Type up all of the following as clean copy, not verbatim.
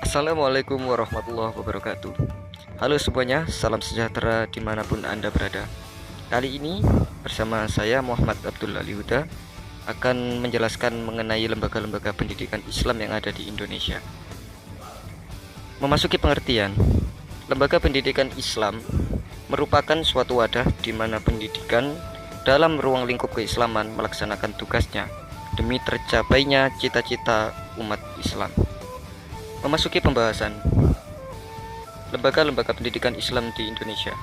Assalamualaikum warahmatullahi wabarakatuh. Halo semuanya, salam sejahtera dimanapun Anda berada. Kali ini bersama saya Muhammad Abdul Alihuda akan menjelaskan mengenai lembaga-lembaga pendidikan Islam yang ada di Indonesia. Memasuki pengertian, lembaga pendidikan Islam merupakan suatu wadah di mana pendidikan dalam ruang lingkup keislaman melaksanakan tugasnya demi tercapainya cita-cita umat Islam. Memasuki pembahasan lembaga-lembaga pendidikan Islam di Indonesia.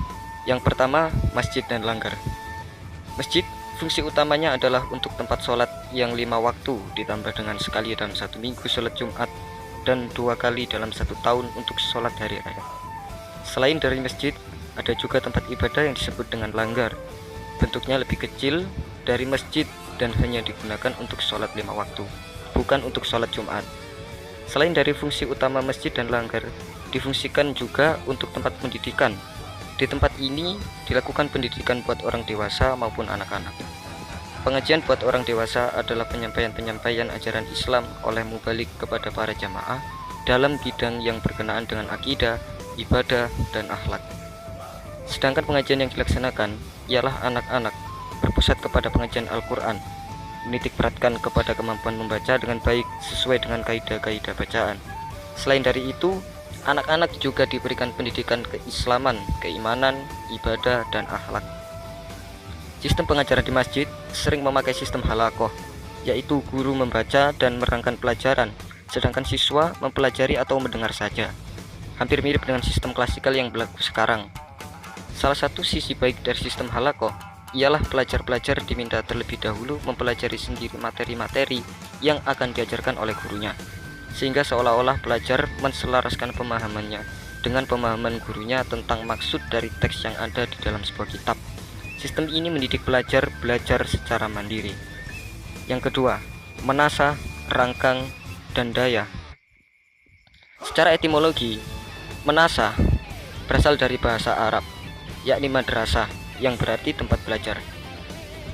Yang pertama, masjid dan langgar. Masjid, fungsi utamanya adalah untuk tempat sholat yang 5 waktu ditambah dengan sekali dalam 1 minggu sholat Jumat dan 2 kali dalam 1 tahun untuk sholat hari raya. Selain dari masjid, ada juga tempat ibadah yang disebut dengan langgar. Bentuknya lebih kecil dari masjid dan hanya digunakan untuk sholat 5 waktu, bukan untuk sholat Jumat. Selain dari fungsi utama masjid dan langgar, difungsikan juga untuk tempat pendidikan. Di tempat ini dilakukan pendidikan buat orang dewasa maupun anak-anak. Pengajian buat orang dewasa adalah penyampaian-penyampaian ajaran Islam oleh mubalik kepada para jamaah dalam bidang yang berkenaan dengan akidah, ibadah, dan akhlak. Sedangkan pengajian yang dilaksanakan ialah anak-anak, berpusat kepada pengajian Al-Quran, menitik beratkan kepada kemampuan membaca dengan baik sesuai dengan kaidah-kaidah bacaan. Selain dari itu, anak-anak juga diberikan pendidikan keislaman, keimanan, ibadah, dan akhlak. Sistem pengajaran di masjid sering memakai sistem halakoh, yaitu guru membaca dan menerangkan pelajaran, sedangkan siswa mempelajari atau mendengar saja. Hampir mirip dengan sistem klasikal yang berlaku sekarang. Salah satu sisi baik dari sistem halakoh ialah pelajar-pelajar diminta terlebih dahulu mempelajari sendiri materi-materi yang akan diajarkan oleh gurunya, sehingga seolah-olah pelajar menselaraskan pemahamannya dengan pemahaman gurunya tentang maksud dari teks yang ada di dalam sebuah kitab. Sistem ini mendidik pelajar belajar secara mandiri. Yang kedua, menasah, rangkang, dan daya. Secara etimologi, menasah berasal dari bahasa Arab, yakni madrasah, yang berarti tempat belajar.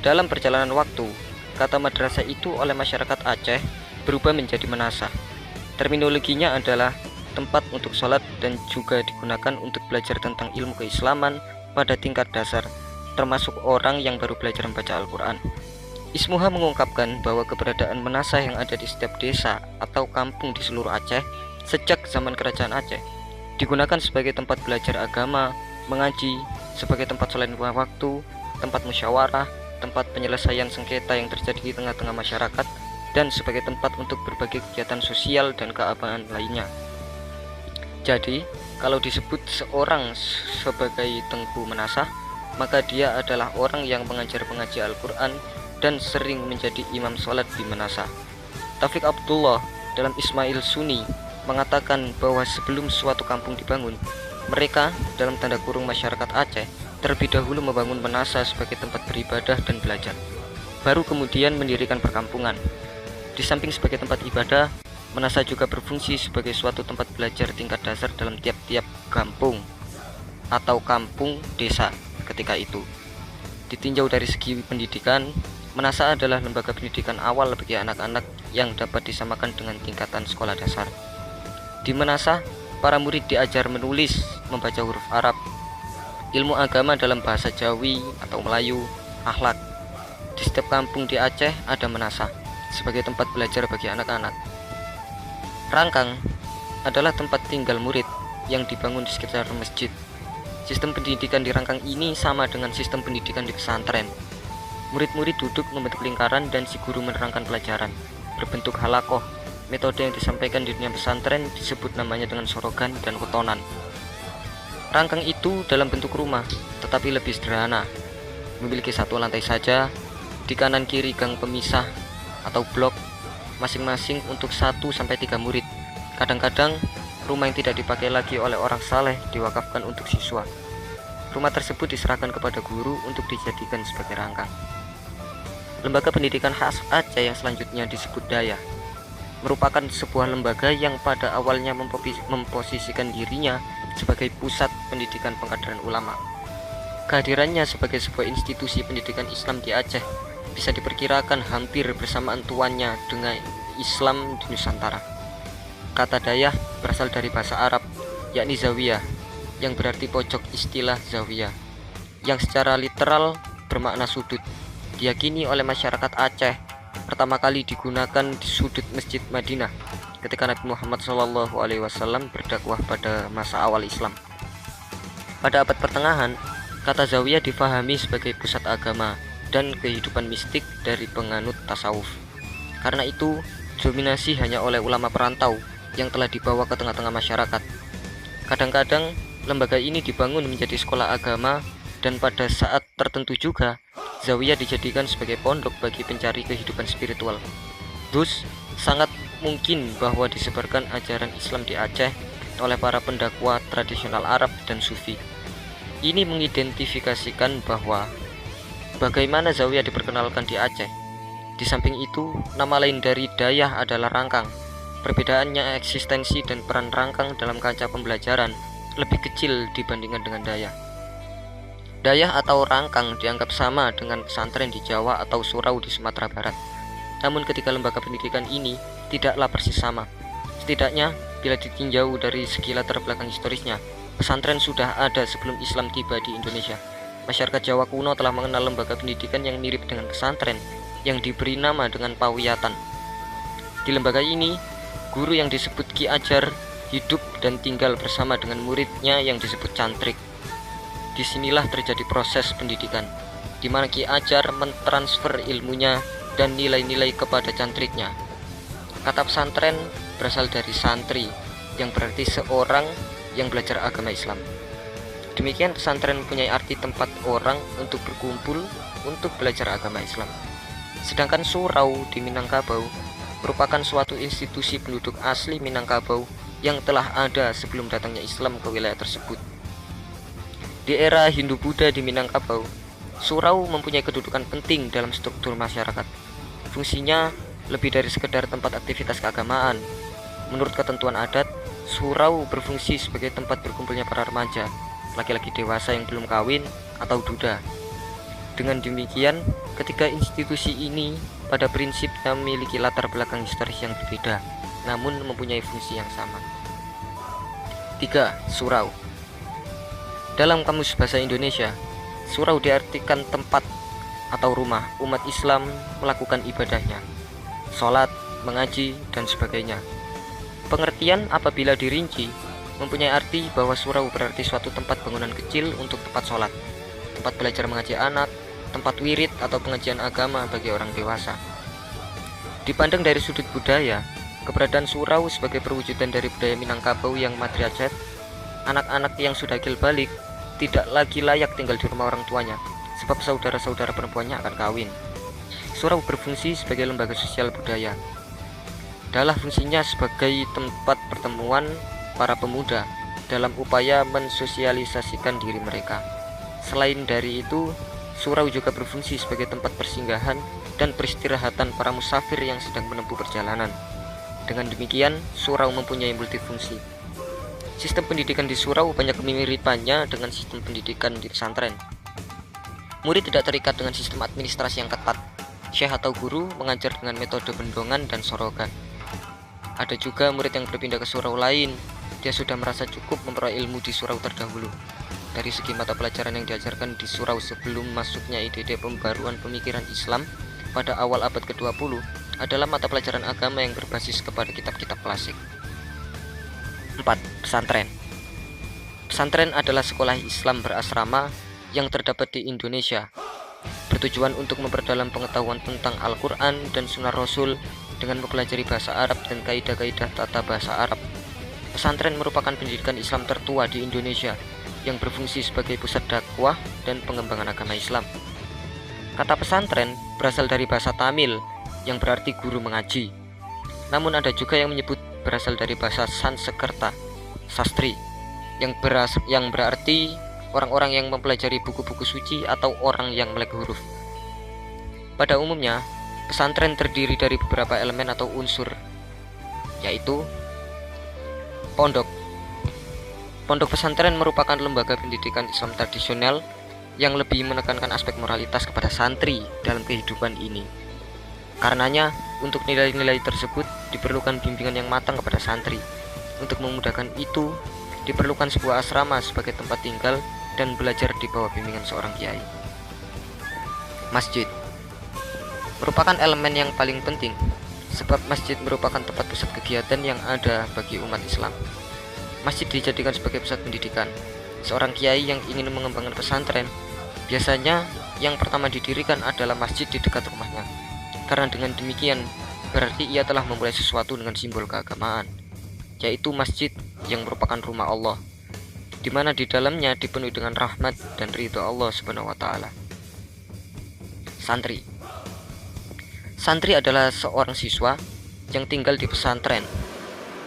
Dalam perjalanan waktu, kata madrasah itu oleh masyarakat Aceh berubah menjadi menasah. Terminologinya adalah tempat untuk sholat dan juga digunakan untuk belajar tentang ilmu keislaman pada tingkat dasar, termasuk orang yang baru belajar membaca Al-Quran. Ismuha mengungkapkan bahwa keberadaan menasah yang ada di setiap desa atau kampung di seluruh Aceh sejak zaman kerajaan Aceh digunakan sebagai tempat belajar agama, mengaji, sebagai tempat sholat 5 waktu, tempat musyawarah, tempat penyelesaian sengketa yang terjadi di tengah-tengah masyarakat, dan sebagai tempat untuk berbagai kegiatan sosial dan keagamaan lainnya. Jadi, kalau disebut seorang sebagai tengku menasah, maka dia adalah orang yang mengajar mengaji Al-Quran dan sering menjadi imam sholat di menasah. Taufik Abdullah dalam Ismail Sunni mengatakan bahwa sebelum suatu kampung dibangun, mereka, dalam tanda kurung masyarakat Aceh, terlebih dahulu membangun menasah sebagai tempat beribadah dan belajar. Baru kemudian mendirikan perkampungan. Di samping sebagai tempat ibadah, menasah juga berfungsi sebagai suatu tempat belajar tingkat dasar dalam tiap-tiap kampung atau kampung desa ketika itu. Ditinjau dari segi pendidikan, menasah adalah lembaga pendidikan awal bagi anak-anak yang dapat disamakan dengan tingkatan sekolah dasar. Di menasah, para murid diajar menulis, membaca huruf Arab, ilmu agama dalam bahasa Jawi atau Melayu, akhlak. Di setiap kampung di Aceh ada menasah sebagai tempat belajar bagi anak-anak. Rangkang adalah tempat tinggal murid yang dibangun di sekitar masjid. Sistem pendidikan di Rangkang ini sama dengan sistem pendidikan di pesantren. Murid-murid duduk membentuk lingkaran dan si guru menerangkan pelajaran berbentuk halakoh. Metode yang disampaikan di dunia pesantren disebut namanya dengan sorogan dan wetonan. Rangkang itu dalam bentuk rumah, tetapi lebih sederhana. Memiliki 1 lantai saja, di kanan kiri gang pemisah atau blok, masing-masing untuk 1-3 murid. Kadang-kadang, rumah yang tidak dipakai lagi oleh orang saleh diwakafkan untuk siswa. Rumah tersebut diserahkan kepada guru untuk dijadikan sebagai rangkang. Lembaga pendidikan khas Aceh yang selanjutnya disebut Daya merupakan sebuah lembaga yang pada awalnya memposisikan dirinya sebagai pusat pendidikan pengkaderan ulama. Kehadirannya sebagai sebuah institusi pendidikan Islam di Aceh bisa diperkirakan hampir bersamaan tuannya dengan Islam di Nusantara. Kata dayah berasal dari bahasa Arab, yakni zawiyah, yang berarti pojok istilah zawiyah, yang secara literal bermakna sudut. Diyakini oleh masyarakat Aceh pertama kali digunakan di sudut Masjid Madinah ketika Nabi Muhammad SAW berdakwah pada masa awal Islam. Pada abad pertengahan, kata zawiyah difahami sebagai pusat agama dan kehidupan mistik dari penganut tasawuf. Karena itu, dominasi hanya oleh ulama perantau yang telah dibawa ke tengah-tengah masyarakat. Kadang-kadang, lembaga ini dibangun menjadi sekolah agama, dan pada saat tertentu juga, zawiyah dijadikan sebagai pondok bagi pencari kehidupan spiritual. Thus, sangat mungkin bahwa disebarkan ajaran Islam di Aceh oleh para pendakwa tradisional Arab dan Sufi. Ini mengidentifikasikan bahwa bagaimana zawiyah diperkenalkan di Aceh. Di samping itu, nama lain dari dayah adalah rangkang. Perbedaannya eksistensi dan peran rangkang dalam kancah pembelajaran lebih kecil dibandingkan dengan dayah. Dayah atau rangkang dianggap sama dengan pesantren di Jawa atau surau di Sumatera Barat. Namun ketika lembaga pendidikan ini tidaklah persis sama. Setidaknya, bila ditinjau dari segi latar belakang historisnya, pesantren sudah ada sebelum Islam tiba di Indonesia. Masyarakat Jawa kuno telah mengenal lembaga pendidikan yang mirip dengan pesantren, yang diberi nama dengan pawiyatan. Di lembaga ini, guru yang disebut Ki Ajar hidup dan tinggal bersama dengan muridnya yang disebut cantrik. Disinilah terjadi proses pendidikan, di mana Ki Ajar mentransfer ilmunya dan nilai-nilai kepada cantriknya. Kata pesantren berasal dari santri, yang berarti seorang yang belajar agama Islam. Demikian, pesantren mempunyai arti tempat orang untuk berkumpul untuk belajar agama Islam. Sedangkan surau di Minangkabau merupakan suatu institusi penduduk asli Minangkabau yang telah ada sebelum datangnya Islam ke wilayah tersebut. Di era Hindu-Buddha di Minangkabau, surau mempunyai kedudukan penting dalam struktur masyarakat. Fungsinya lebih dari sekedar tempat aktivitas keagamaan. Menurut ketentuan adat, surau berfungsi sebagai tempat berkumpulnya para remaja, laki-laki dewasa yang belum kawin atau duda. Dengan demikian, ketiga institusi ini pada prinsipnya memiliki latar belakang historis yang berbeda, namun mempunyai fungsi yang sama. 3. Surau. Dalam Kamus Bahasa Indonesia, surau diartikan tempat atau rumah umat Islam melakukan ibadahnya, sholat, mengaji, dan sebagainya. Pengertian apabila dirinci mempunyai arti bahwa surau berarti suatu tempat bangunan kecil untuk tempat sholat, tempat belajar mengaji anak, tempat wirid atau pengajian agama bagi orang dewasa. Dipandang dari sudut budaya, keberadaan surau sebagai perwujudan dari budaya Minangkabau yang madrasat. Anak-anak yang sudah akil balik tidak lagi layak tinggal di rumah orang tuanya, sebab saudara-saudara perempuannya akan kawin. Surau berfungsi sebagai lembaga sosial budaya. Adalah fungsinya sebagai tempat pertemuan para pemuda dalam upaya mensosialisasikan diri mereka. Selain dari itu, surau juga berfungsi sebagai tempat persinggahan dan peristirahatan para musafir yang sedang menempuh perjalanan. Dengan demikian, surau mempunyai multifungsi. Sistem pendidikan di surau banyak kemiripannya dengan sistem pendidikan di pesantren. Murid tidak terikat dengan sistem administrasi yang ketat. Syekh atau guru mengajar dengan metode bendongan dan sorogan. Ada juga murid yang berpindah ke surau lain. Dia sudah merasa cukup memperoleh ilmu di surau terdahulu. Dari segi mata pelajaran yang diajarkan di surau sebelum masuknya ide-ide pembaruan pemikiran Islam pada awal abad ke-20 adalah mata pelajaran agama yang berbasis kepada kitab-kitab klasik. 4. Pesantren. Pesantren adalah sekolah Islam berasrama yang terdapat di Indonesia, bertujuan untuk memperdalam pengetahuan tentang Al-Quran dan Sunnah Rasul dengan mempelajari bahasa Arab dan kaidah-kaidah tata bahasa Arab. Pesantren merupakan pendidikan Islam tertua di Indonesia yang berfungsi sebagai pusat dakwah dan pengembangan agama Islam. Kata pesantren berasal dari bahasa Tamil yang berarti guru mengaji. Namun ada juga yang menyebut berasal dari bahasa Sanskerta, sastri, yang berarti orang-orang yang mempelajari buku-buku suci atau orang yang melek huruf. Pada umumnya, pesantren terdiri dari beberapa elemen atau unsur, yaitu pondok. Pondok pesantren merupakan lembaga pendidikan Islam tradisional yang lebih menekankan aspek moralitas kepada santri dalam kehidupan ini. Karenanya, Untuk nilai-nilai tersebut diperlukan bimbingan yang matang kepada santri. Untuk memudahkan itu, diperlukan sebuah asrama sebagai tempat tinggal dan belajar di bawah bimbingan seorang kiai. Masjid merupakan elemen yang paling penting, sebab masjid merupakan tempat pusat kegiatan yang ada bagi umat Islam. Masjid dijadikan sebagai pusat pendidikan. Seorang kiai yang ingin mengembangkan pesantren, biasanya yang pertama didirikan adalah masjid di dekat rumahnya. Karena dengan demikian, berarti ia telah memulai sesuatu dengan simbol keagamaan, yaitu masjid yang merupakan rumah Allah, di mana di dalamnya dipenuhi dengan rahmat dan ridha Allah Subhanahu wa taala. Santri. Santri adalah seorang siswa yang tinggal di pesantren.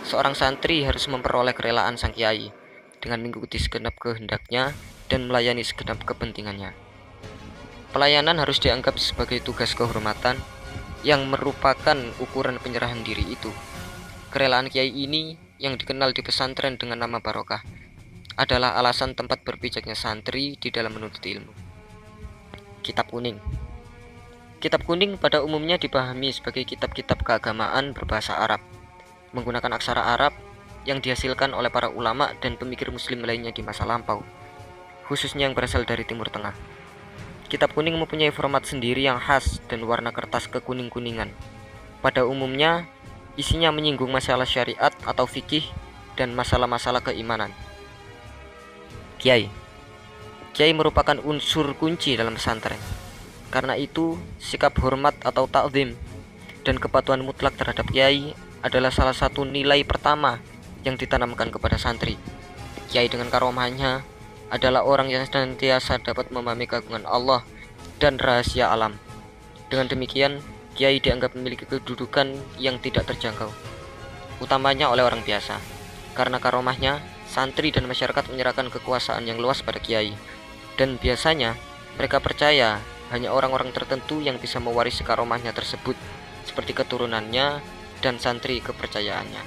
Seorang santri harus memperoleh kerelaan sang kiai dengan mengikuti segenap kehendaknya dan melayani segenap kepentingannya. Pelayanan harus dianggap sebagai tugas kehormatan yang merupakan ukuran penyerahan diri itu. Kerelaan kiai ini yang dikenal di pesantren dengan nama barokah adalah alasan tempat berpijaknya santri di dalam menuntut ilmu. Kitab kuning. Kitab kuning pada umumnya dipahami sebagai kitab-kitab keagamaan berbahasa Arab, menggunakan aksara Arab yang dihasilkan oleh para ulama dan pemikir muslim lainnya di masa lampau, khususnya yang berasal dari Timur Tengah. Kitab kuning mempunyai format sendiri yang khas dan warna kertas kekuning-kuningan. Pada umumnya, isinya menyinggung masalah syariat atau fikih dan masalah-masalah keimanan. Kiai. Kiai merupakan unsur kunci dalam pesantren. Karena itu, sikap hormat atau ta'zim dan kepatuhan mutlak terhadap kiai adalah salah satu nilai pertama yang ditanamkan kepada santri. Kiai dengan karomahnya adalah orang yang senantiasa dapat memahami keagungan Allah dan rahasia alam. Dengan demikian, kiai dianggap memiliki kedudukan yang tidak terjangkau, utamanya oleh orang biasa. Karena karomahnya, santri dan masyarakat menyerahkan kekuasaan yang luas pada kiai, dan biasanya mereka percaya hanya orang-orang tertentu yang bisa mewarisi karomahnya tersebut, seperti keturunannya dan santri kepercayaannya.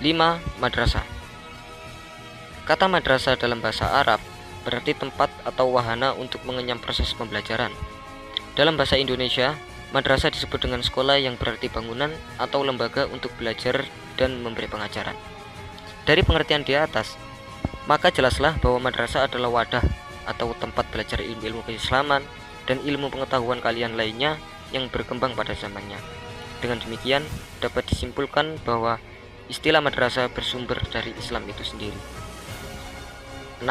5. Madrasah. Kata madrasah dalam bahasa Arab berarti tempat atau wahana untuk mengenyam proses pembelajaran. Dalam bahasa Indonesia, madrasah disebut dengan sekolah yang berarti bangunan atau lembaga untuk belajar dan memberi pengajaran. Dari pengertian di atas, maka jelaslah bahwa madrasah adalah wadah atau tempat belajar ilmu-ilmu keislaman dan ilmu pengetahuan kalian lainnya yang berkembang pada zamannya. Dengan demikian, dapat disimpulkan bahwa istilah madrasah bersumber dari Islam itu sendiri. 6.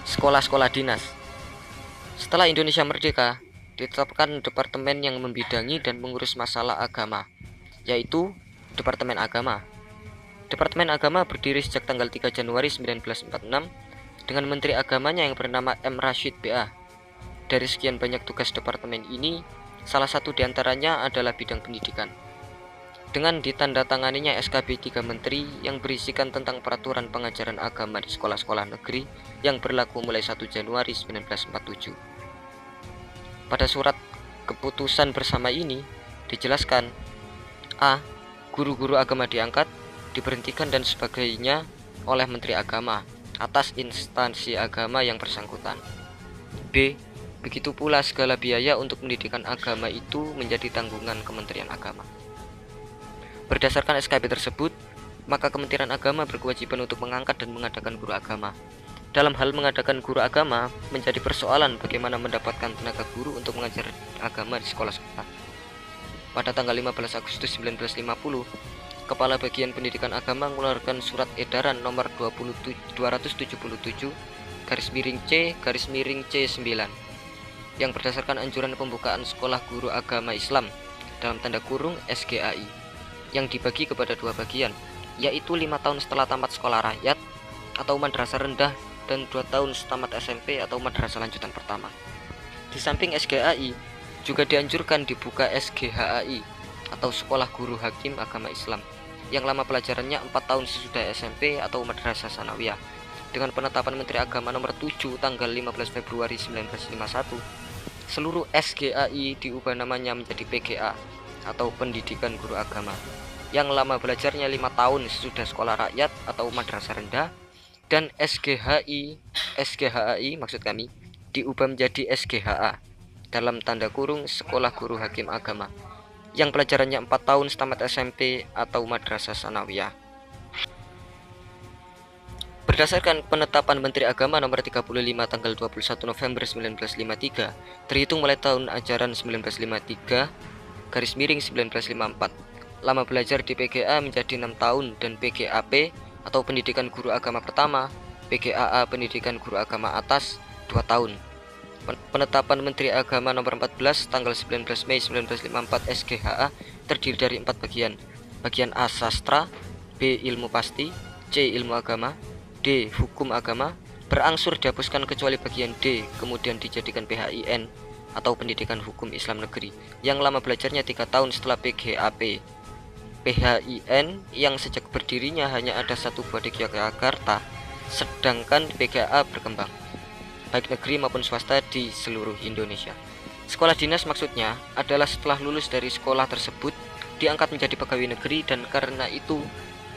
Sekolah-sekolah dinas. Setelah Indonesia merdeka, ditetapkan departemen yang membidangi dan mengurus masalah agama, yaitu Departemen Agama. Departemen Agama berdiri sejak tanggal 3 Januari 1946 dengan Menteri Agamanya yang bernama M. Rashid B.A. Dari sekian banyak tugas departemen ini, salah satu diantaranya adalah bidang pendidikan. Dengan ditandatanganinya SKB 3 Menteri yang berisikan tentang peraturan pengajaran agama di sekolah-sekolah negeri yang berlaku mulai 1 Januari 1947. Pada surat keputusan bersama ini dijelaskan: A. Guru-guru agama diangkat, diberhentikan dan sebagainya oleh Menteri Agama atas instansi agama yang bersangkutan. B. Begitu pula segala biaya untuk pendidikan agama itu menjadi tanggungan Kementerian Agama. Berdasarkan SKB tersebut, maka Kementerian Agama berkewajiban untuk mengangkat dan mengadakan guru agama. Dalam hal mengadakan guru agama, menjadi persoalan bagaimana mendapatkan tenaga guru untuk mengajar agama di sekolah-sekolah. Pada tanggal 15 Agustus 1950, Kepala Bagian Pendidikan Agama mengeluarkan surat edaran nomor 277/C/9 yang berdasarkan anjuran pembukaan sekolah guru agama Islam dalam tanda kurung SGAI yang dibagi kepada dua bagian, yaitu 5 tahun setelah tamat sekolah rakyat atau madrasah rendah dan 2 tahun setamat SMP atau madrasah lanjutan pertama. Di samping SGAI, juga dianjurkan dibuka SGHAI atau Sekolah Guru Hakim Agama Islam yang lama pelajarannya 4 tahun sesudah SMP atau madrasah sanawiyah. Dengan penetapan Menteri Agama nomor 7 tanggal 15 Februari 1951, seluruh SGAI diubah namanya menjadi PGA atau Pendidikan Guru Agama, yang lama belajarnya 5 tahun sesudah sekolah rakyat atau madrasah rendah, dan SGHAI maksud kami diubah menjadi SGHA dalam tanda kurung sekolah guru hakim agama, yang pelajarannya 4 tahun setamat SMP atau madrasah sanawiyah. Berdasarkan penetapan Menteri Agama nomor 35 tanggal 21 November 1953, terhitung mulai tahun ajaran 1953/1954, lama belajar di PGA menjadi 6 tahun dan PGAP atau Pendidikan Guru Agama Pertama, PGAA Pendidikan Guru Agama Atas 2 tahun. Penetapan Menteri Agama nomor 14 tanggal 19 Mei 1954 SGHA terdiri dari 4 bagian. Bagian A sastra, B ilmu pasti, C ilmu agama, D. Hukum agama, berangsur dihapuskan kecuali bagian D, kemudian dijadikan PHIN atau Pendidikan Hukum Islam Negeri, yang lama belajarnya 3 tahun setelah PGAP. PHIN yang sejak berdirinya hanya ada 1 buah di Yogyakarta, sedangkan PGA berkembang, baik negeri maupun swasta di seluruh Indonesia. Sekolah dinas maksudnya adalah setelah lulus dari sekolah tersebut, diangkat menjadi pegawai negeri, dan karena itu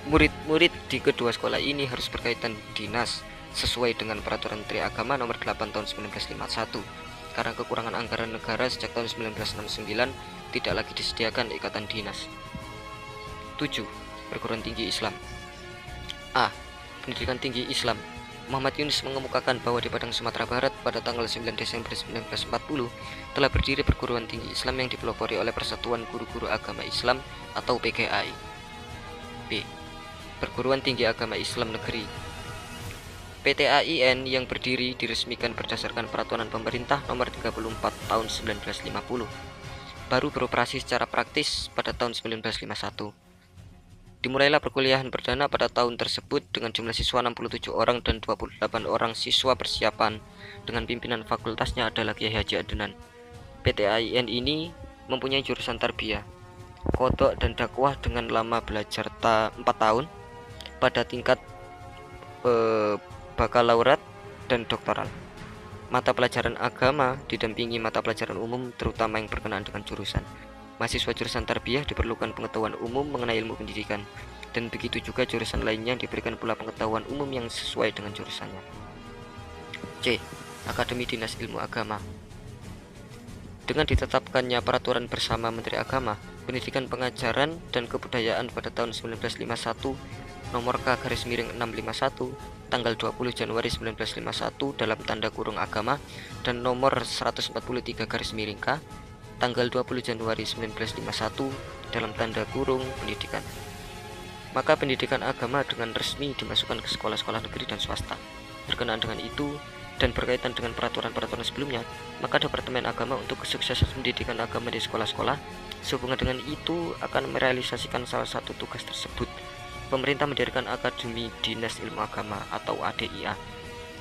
murid-murid di kedua sekolah ini harus berkaitan dinas sesuai dengan Peraturan Menteri Agama nomor 8 tahun 1951. Karena kekurangan anggaran negara sejak tahun 1969, tidak lagi disediakan ikatan dinas. 7. Perguruan tinggi Islam. A. Pendidikan tinggi Islam. Muhammad Yunus mengemukakan bahwa di Padang, Sumatera Barat pada tanggal 9 Desember 1940 telah berdiri perguruan tinggi Islam yang dipelopori oleh Persatuan Guru-Guru Agama Islam atau PGAI. B. Perguruan Tinggi Agama Islam Negeri. PTAIN yang berdiri diresmikan berdasarkan Peraturan Pemerintah Nomor 34 Tahun 1950. Baru beroperasi secara praktis pada tahun 1951. Dimulailah perkuliahan perdana pada tahun tersebut dengan jumlah siswa 67 orang dan 28 orang siswa persiapan, dengan pimpinan fakultasnya adalah Kiai Haji Adnan. PTAIN ini mempunyai jurusan tarbiyah, kodok dan dakwah dengan lama belajar 4 tahun pada tingkat bakalaureat dan doktoral. Mata pelajaran agama didampingi mata pelajaran umum terutama yang berkenaan dengan jurusan. Mahasiswa jurusan tarbiyah diperlukan pengetahuan umum mengenai ilmu pendidikan, dan begitu juga jurusan lainnya diberikan pula pengetahuan umum yang sesuai dengan jurusannya. C. Akademi Dinas Ilmu Agama. Dengan ditetapkannya Peraturan Bersama Menteri Agama, Pendidikan, Pengajaran, dan Kebudayaan pada tahun 1951 nomor K/651 tanggal 20 Januari 1951 dalam tanda kurung agama, dan nomor 143/K tanggal 20 Januari 1951 dalam tanda kurung pendidikan. Maka pendidikan agama dengan resmi dimasukkan ke sekolah-sekolah negeri dan swasta. Berkenaan dengan itu dan berkaitan dengan peraturan-peraturan sebelumnya, maka Departemen Agama untuk kesuksesan pendidikan agama di sekolah-sekolah sehubungan dengan itu akan merealisasikan salah satu tugas tersebut. Pemerintah mendirikan Akademi Dinas Ilmu Agama atau ADIA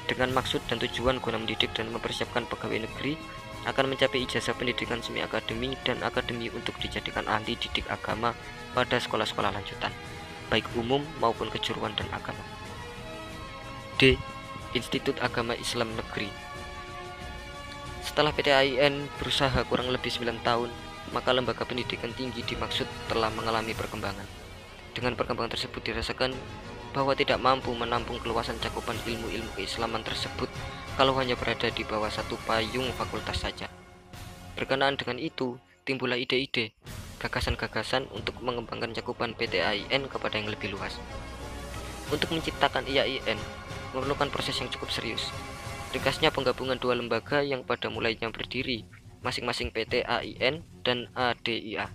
dengan maksud dan tujuan guna mendidik dan mempersiapkan pegawai negeri akan mencapai ijazah pendidikan semi akademi dan akademi untuk dijadikan ahli didik agama pada sekolah-sekolah lanjutan, baik umum maupun kejuruan dan agama. D. Institut Agama Islam Negeri. Setelah PTAIN berusaha kurang lebih 9 tahun, maka lembaga pendidikan tinggi dimaksud telah mengalami perkembangan. Dengan perkembangan tersebut dirasakan bahwa tidak mampu menampung keluasan cakupan ilmu-ilmu keislaman tersebut kalau hanya berada di bawah satu payung fakultas saja. Berkenaan dengan itu, timbullah ide-ide, gagasan-gagasan untuk mengembangkan cakupan PTAIN kepada yang lebih luas. Untuk menciptakan IAIN memerlukan proses yang cukup serius. Ringkasnya penggabungan dua lembaga yang pada mulainya berdiri masing-masing PTAIN dan ADIA.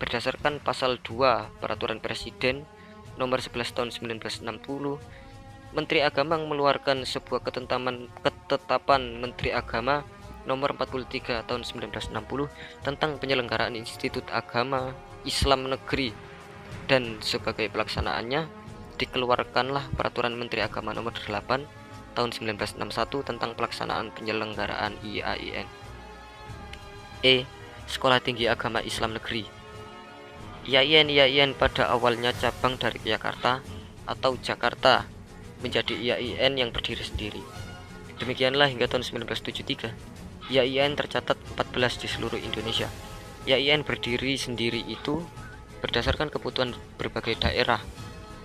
Berdasarkan pasal 2 Peraturan Presiden nomor 11 tahun 1960, Menteri Agama mengeluarkan sebuah ketetapan Menteri Agama nomor 43 tahun 1960 tentang penyelenggaraan Institut Agama Islam Negeri, dan sebagai pelaksanaannya dikeluarkanlah Peraturan Menteri Agama nomor 8 tahun 1961 tentang pelaksanaan penyelenggaraan IAIN. E. Sekolah Tinggi Agama Islam Negeri. IAIN pada awalnya cabang dari Jakarta atau Jakarta menjadi IAIN yang berdiri sendiri. Demikianlah hingga tahun 1973, IAIN tercatat 14 di seluruh Indonesia. IAIN berdiri sendiri itu berdasarkan kebutuhan berbagai daerah,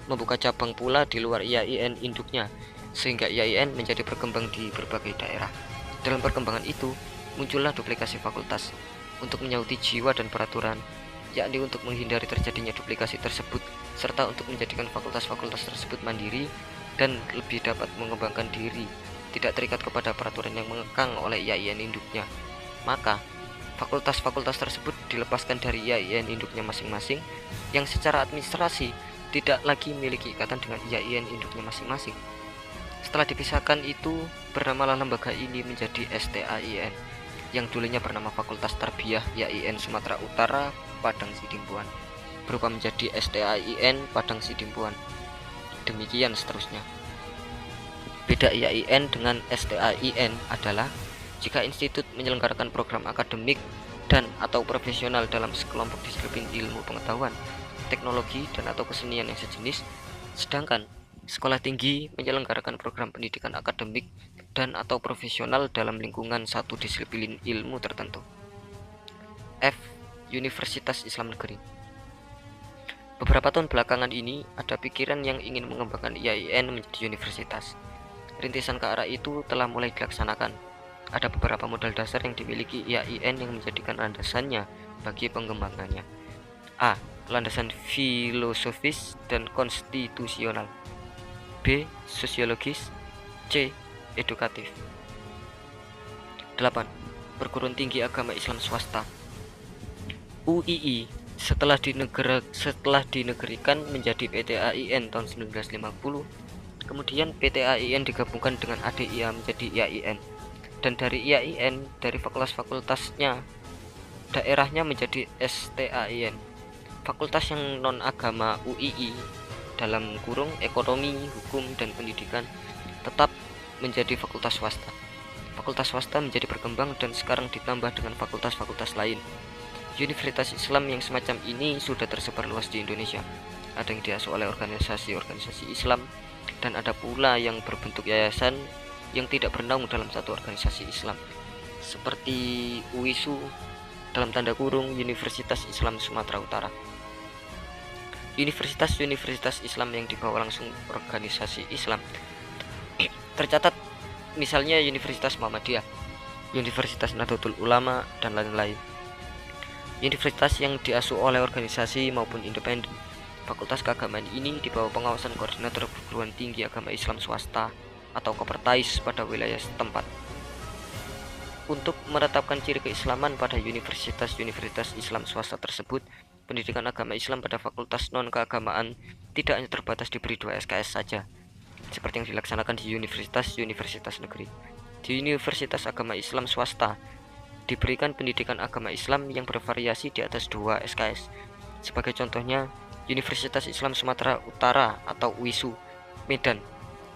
membuka cabang pula di luar IAIN induknya, sehingga IAIN menjadi berkembang di berbagai daerah. Dalam perkembangan itu, muncullah duplikasi fakultas untuk menyauti jiwa dan peraturan, yakni untuk menghindari terjadinya duplikasi tersebut serta untuk menjadikan fakultas-fakultas tersebut mandiri dan lebih dapat mengembangkan diri, tidak terikat kepada peraturan yang mengekang oleh IAIN induknya. Maka fakultas-fakultas tersebut dilepaskan dari IAIN induknya masing-masing yang secara administrasi tidak lagi memiliki ikatan dengan IAIN induknya masing-masing. Setelah dipisahkan itu, bernamalah lembaga ini menjadi STAIN yang dulunya bernama Fakultas Tarbiyah IAIN Sumatera Utara Padang Sidimpuan, berubah menjadi STAIN Padang Sidimpuan. Demikian seterusnya. Beda IAIN dengan STAIN adalah jika institut menyelenggarakan program akademik dan atau profesional dalam sekelompok disiplin ilmu pengetahuan, teknologi dan atau kesenian yang sejenis, sedangkan sekolah tinggi menyelenggarakan program pendidikan akademik dan atau profesional dalam lingkungan satu disiplin ilmu tertentu. F. Universitas Islam Negeri. Beberapa tahun belakangan ini ada pikiran yang ingin mengembangkan IAIN menjadi universitas. Rintisan ke arah itu telah mulai dilaksanakan. Ada beberapa modal dasar yang dimiliki IAIN yang menjadikan landasannya bagi pengembangannya. A. Landasan filosofis dan konstitusional. B. Sosiologis. C. Edukatif. 8. Perguruan tinggi agama Islam swasta. UII setelah dinegerikan menjadi PTAIN tahun 1950, kemudian PTAIN digabungkan dengan ADIA menjadi IAIN, dan dari IAIN, dari fakultas-fakultasnya, daerahnya menjadi STAIN. Fakultas yang non-agama UII dalam kurung ekonomi, hukum, dan pendidikan tetap menjadi fakultas swasta. Fakultas swasta menjadi berkembang dan sekarang ditambah dengan fakultas-fakultas lain. Universitas Islam yang semacam ini sudah tersebar luas di Indonesia. Ada yang diasuh oleh organisasi-organisasi Islam, dan ada pula yang berbentuk yayasan yang tidak bernaung dalam satu organisasi Islam, seperti UISU dalam tanda kurung Universitas Islam Sumatera Utara. Universitas-universitas Islam yang dibawa langsung organisasi Islam tercatat misalnya Universitas Muhammadiyah, Universitas Nahdlatul Ulama, dan lain-lain. Universitas yang diasuh oleh organisasi maupun independen. Fakultas keagamaan ini di bawah pengawasan koordinator perguruan tinggi agama Islam swasta atau Kopertais pada wilayah setempat. Untuk menetapkan ciri keislaman pada universitas-universitas Islam swasta tersebut, pendidikan agama Islam pada fakultas non-keagamaan tidak hanya terbatas diberi 2 SKS saja, seperti yang dilaksanakan di universitas-universitas negeri. Di universitas agama Islam swasta diberikan pendidikan agama Islam yang bervariasi di atas 2 SKS. Sebagai contohnya, Universitas Islam Sumatera Utara atau UISU Medan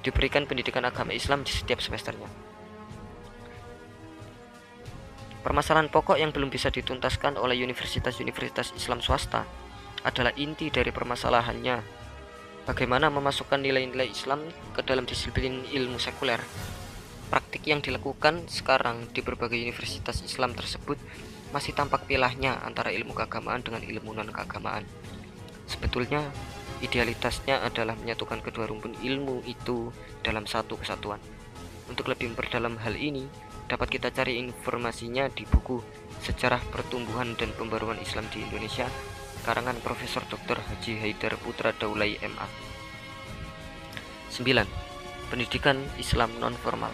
diberikan pendidikan agama Islam di setiap semesternya. Permasalahan pokok yang belum bisa dituntaskan oleh universitas-universitas Islam swasta adalah inti dari permasalahannya, bagaimana memasukkan nilai-nilai Islam ke dalam disiplin ilmu sekuler. Praktik yang dilakukan sekarang di berbagai universitas Islam tersebut masih tampak pilahnya antara ilmu keagamaan dengan ilmu non-keagamaan. Sebetulnya, idealitasnya adalah menyatukan kedua rumpun ilmu itu dalam satu kesatuan. Untuk lebih memperdalam hal ini, dapat kita cari informasinya di buku Sejarah Pertumbuhan dan Pembaruan Islam di Indonesia, karangan Profesor Dr. Haji Haidar Putra Daulay MA. 9. Pendidikan Islam non-formal.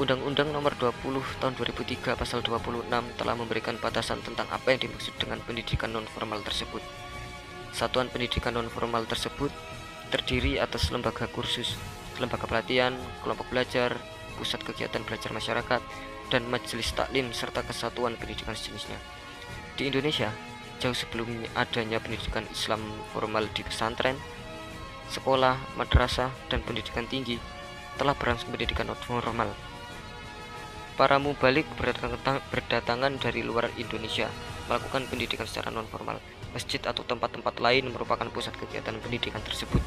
Undang-Undang Nomor 20 Tahun 2003 Pasal 26 telah memberikan batasan tentang apa yang dimaksud dengan pendidikan non-formal tersebut. Satuan pendidikan non-formal tersebut terdiri atas lembaga kursus, lembaga pelatihan, kelompok belajar, pusat kegiatan belajar masyarakat, dan majelis taklim serta kesatuan pendidikan sejenisnya. Di Indonesia, jauh sebelum adanya pendidikan Islam formal di pesantren, sekolah, madrasah, dan pendidikan tinggi, telah berlangsung pendidikan non-formal. Para mubalik berdatangan dari luar Indonesia melakukan pendidikan secara non-formal. Masjid atau tempat-tempat lain merupakan pusat kegiatan pendidikan tersebut.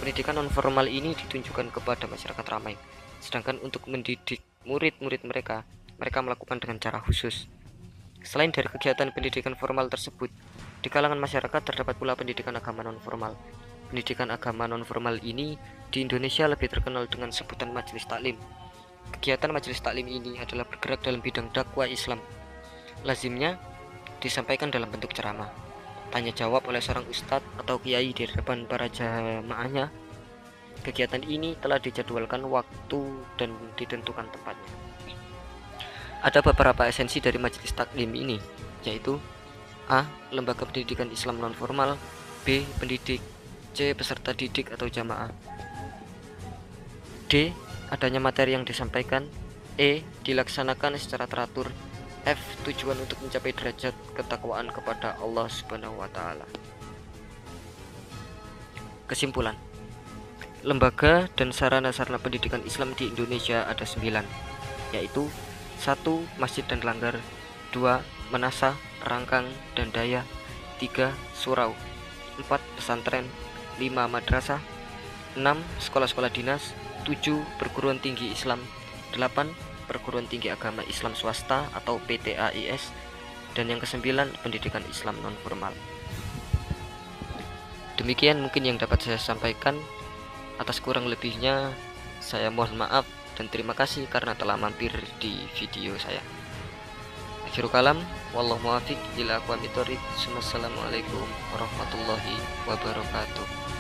Pendidikan non-formal ini ditunjukkan kepada masyarakat ramai, sedangkan untuk mendidik murid-murid mereka melakukan dengan cara khusus. Selain dari kegiatan pendidikan formal tersebut, di kalangan masyarakat terdapat pula pendidikan agama non-formal. Pendidikan agama non-formal ini di Indonesia lebih terkenal dengan sebutan majelis taklim. Kegiatan majelis taklim ini adalah bergerak dalam bidang dakwah Islam. Lazimnya disampaikan dalam bentuk ceramah, tanya jawab oleh seorang ustadz atau kiai di depan para jamaahnya. Kegiatan ini telah dijadwalkan waktu dan ditentukan tempatnya. Ada beberapa esensi dari majelis taklim ini, yaitu A. Lembaga pendidikan Islam non-formal. B. Pendidik. C. Peserta didik atau jamaah. D. Adanya materi yang disampaikan. E. Dilaksanakan secara teratur. F. Tujuan untuk mencapai derajat ketakwaan kepada Allah Subhanahu wa Ta'ala. Kesimpulan, lembaga dan sarana-sarana pendidikan Islam di Indonesia ada 9, yaitu 1. Masjid dan langgar. 2. Manasah, Rangkang, dan Daya. 3. Surau. 4. Pesantren. 5. Madrasah. 6. Sekolah-sekolah dinas. 7. Perguruan tinggi Islam. 8. Perguruan tinggi agama Islam swasta atau PTAIS. Dan yang ke-9, pendidikan Islam non-formal. Demikian mungkin yang dapat saya sampaikan. Atas kurang lebihnya saya mohon maaf dan terima kasih karena telah mampir di video saya. Akhirul kalam, wallahu muwaffiq ila aqwamit thoriq. Wassalamualaikum warahmatullahi wabarakatuh.